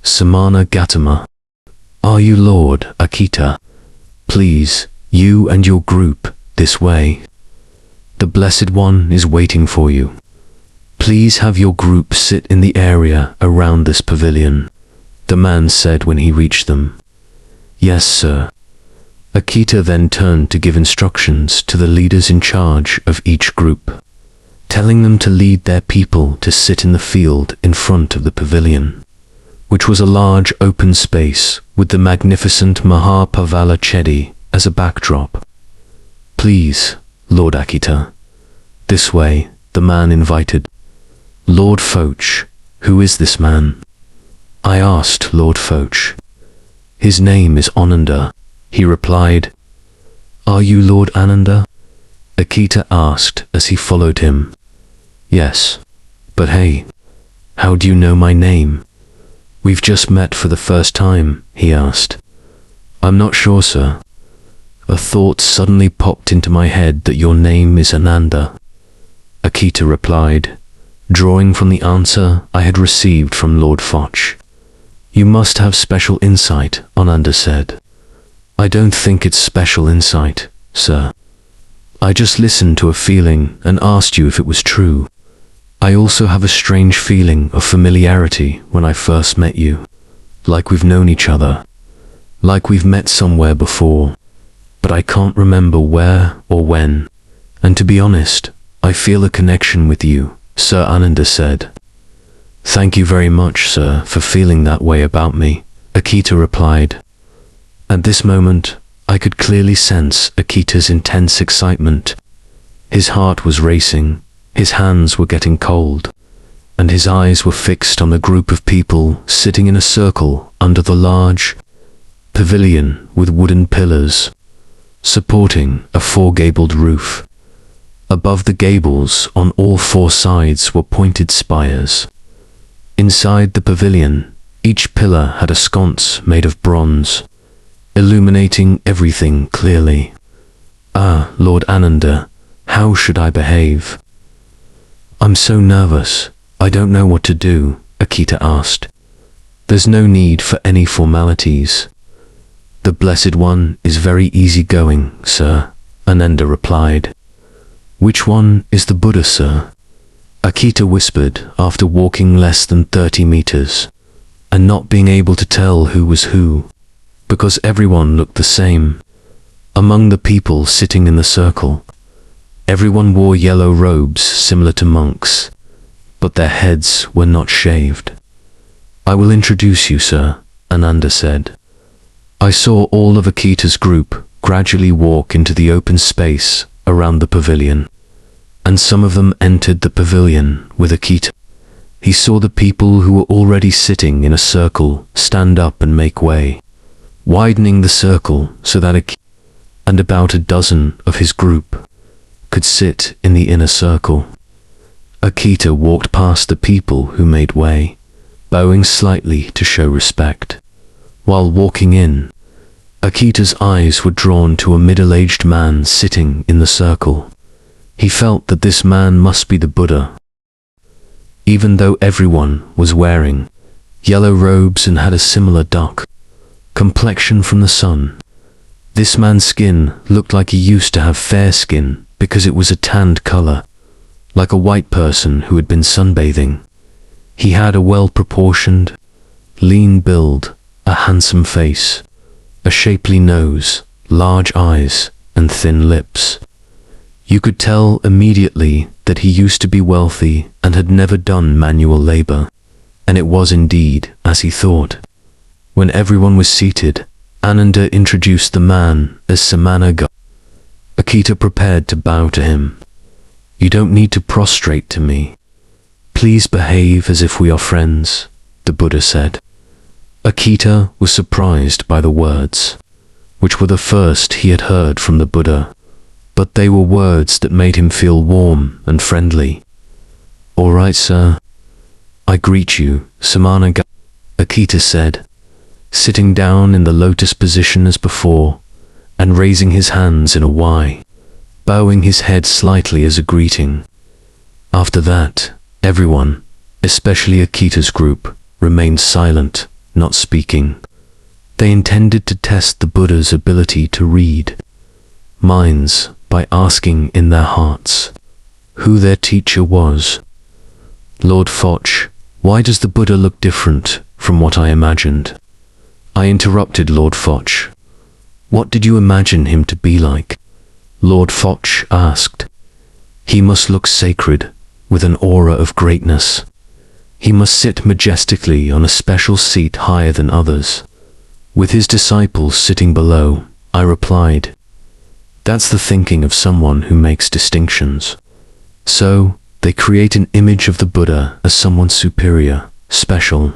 Samana Gautama. Are you Lord Akita? Please, you and your group, this way. The Blessed One is waiting for you. Please have your group sit in the area around this pavilion, the man said when he reached them. Yes, sir. Akita then turned to give instructions to the leaders in charge of each group, telling them to lead their people to sit in the field in front of the pavilion, which was a large open space with the magnificent Mahapavala Chedi as a backdrop. Please, Lord Akita. This way, the man invited. Lord Foch, who is this man? I asked Lord Foch. His name is Ananda, he replied. Are you Lord Ananda? Akita asked as he followed him. Yes, but hey, how do you know my name? We've just met for the first time, he asked. I'm not sure, sir. A thought suddenly popped into my head that your name is Ananda. Akita replied, drawing from the answer I had received from Lord Foch. You must have special insight, Ananda said. I don't think it's special insight, sir. I just listened to a feeling and asked you if it was true. I also have a strange feeling of familiarity when I first met you, like we've known each other, like we've met somewhere before, but I can't remember where or when, and to be honest, I feel a connection with you, Sir Ananda said. Thank you very much, sir, for feeling that way about me, Akita replied. At this moment, I could clearly sense Akita's intense excitement. His heart was racing, his hands were getting cold, and his eyes were fixed on the group of people sitting in a circle under the large pavilion with wooden pillars, supporting a four-gabled roof. Above the gables, on all four sides, were pointed spires. Inside the pavilion, each pillar had a sconce made of bronze, illuminating everything clearly. Ah, Lord Ananda, how should I behave? I'm so nervous, I don't know what to do, Akita asked. There's no need for any formalities. The Blessed One is very easygoing, sir, Ananda replied. Which one is the Buddha, sir? Akita whispered after walking less than 30 meters, and not being able to tell who was who, because everyone looked the same. Among the people sitting in the circle, everyone wore yellow robes similar to monks, but their heads were not shaved. I will introduce you, sir, Ananda said. I saw all of Akita's group gradually walk into the open space around the pavilion, and some of them entered the pavilion with Akita. He saw the people who were already sitting in a circle stand up and make way, widening the circle so that Akita and about a dozen of his group could sit in the inner circle. Akita walked past the people who made way, bowing slightly to show respect. While walking in, Akita's eyes were drawn to a middle-aged man sitting in the circle. He felt that this man must be the Buddha. Even though everyone was wearing yellow robes and had a similar dark complexion from the sun, this man's skin looked like he used to have fair skin because it was a tanned color, like a white person who had been sunbathing. He had a well-proportioned, lean build, a handsome face, a shapely nose, large eyes, and thin lips. You could tell immediately that he used to be wealthy and had never done manual labor, and it was indeed as he thought. When everyone was seated, Ananda introduced the man as Samana. Akita prepared to bow to him. You don't need to prostrate to me. Please behave as if we are friends, the Buddha said. Akita was surprised by the words, which were the first he had heard from the Buddha, but they were words that made him feel warm and friendly. All right, sir. I greet you, Samana, Akita said, sitting down in the lotus position as before, and raising his hands in a Y, bowing his head slightly as a greeting. After that, everyone, especially Akita's group, remained silent not speaking. They intended to test the Buddha's ability to read minds by asking in their hearts who their teacher was. Lord Foch, why does the Buddha look different from what I imagined? I interrupted Lord Foch. What did you imagine him to be like? Lord Foch asked. He must look sacred, with an aura of greatness. He must sit majestically on a special seat higher than others, with his disciples sitting below. I replied. That's the thinking of someone who makes distinctions. So, they create an image of the Buddha as someone superior, special.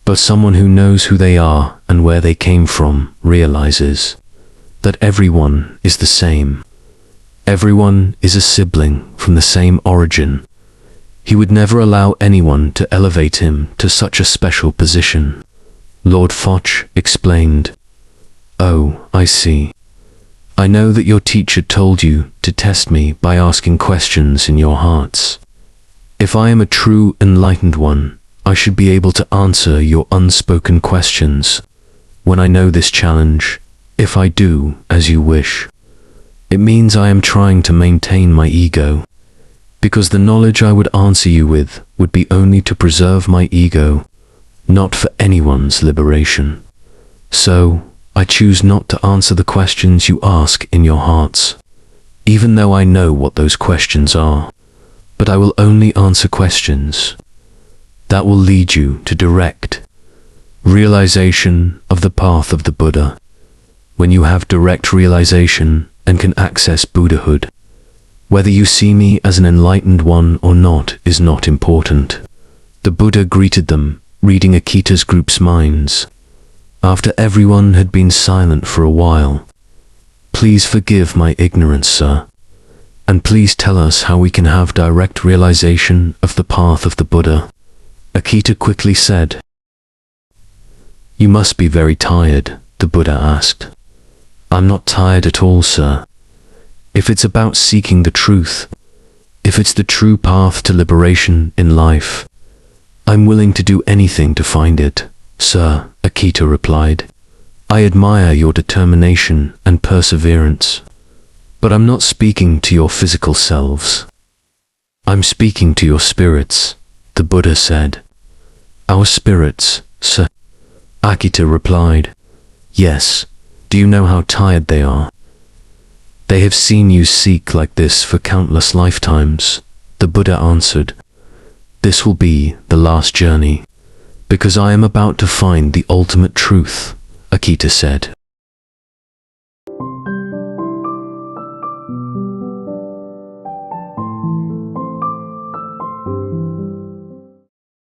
But someone who knows who they are and where they came from realizes that everyone is the same. Everyone is a sibling from the same origin. He would never allow anyone to elevate him to such a special position. Lord Foch explained. Oh, I see. I know that your teacher told you to test me by asking questions in your hearts. If I am a true enlightened one, I should be able to answer your unspoken questions. When I know this challenge, if I do as you wish, it means I am trying to maintain my ego, because the knowledge I would answer you with would be only to preserve my ego, not for anyone's liberation. So, I choose not to answer the questions you ask in your hearts, even though I know what those questions are. But I will only answer questions that will lead you to direct realization of the path of the Buddha. When you have direct realization and can access Buddhahood, whether you see me as an enlightened one or not is not important. The Buddha greeted them, reading Akita's group's minds. After everyone had been silent for a while, please forgive my ignorance, sir, and please tell us how we can have direct realization of the path of the Buddha. Akita quickly said. You must be very tired, the Buddha asked. I'm not tired at all, sir. If it's about seeking the truth, if it's the true path to liberation in life, I'm willing to do anything to find it, sir, Akita replied. I admire your determination and perseverance, but I'm not speaking to your physical selves. I'm speaking to your spirits, the Buddha said. Our spirits, sir, Akita replied. Yes, do you know how tired they are? They have seen you seek like this for countless lifetimes, the Buddha answered. This will be the last journey, because I am about to find the ultimate truth, Akita said.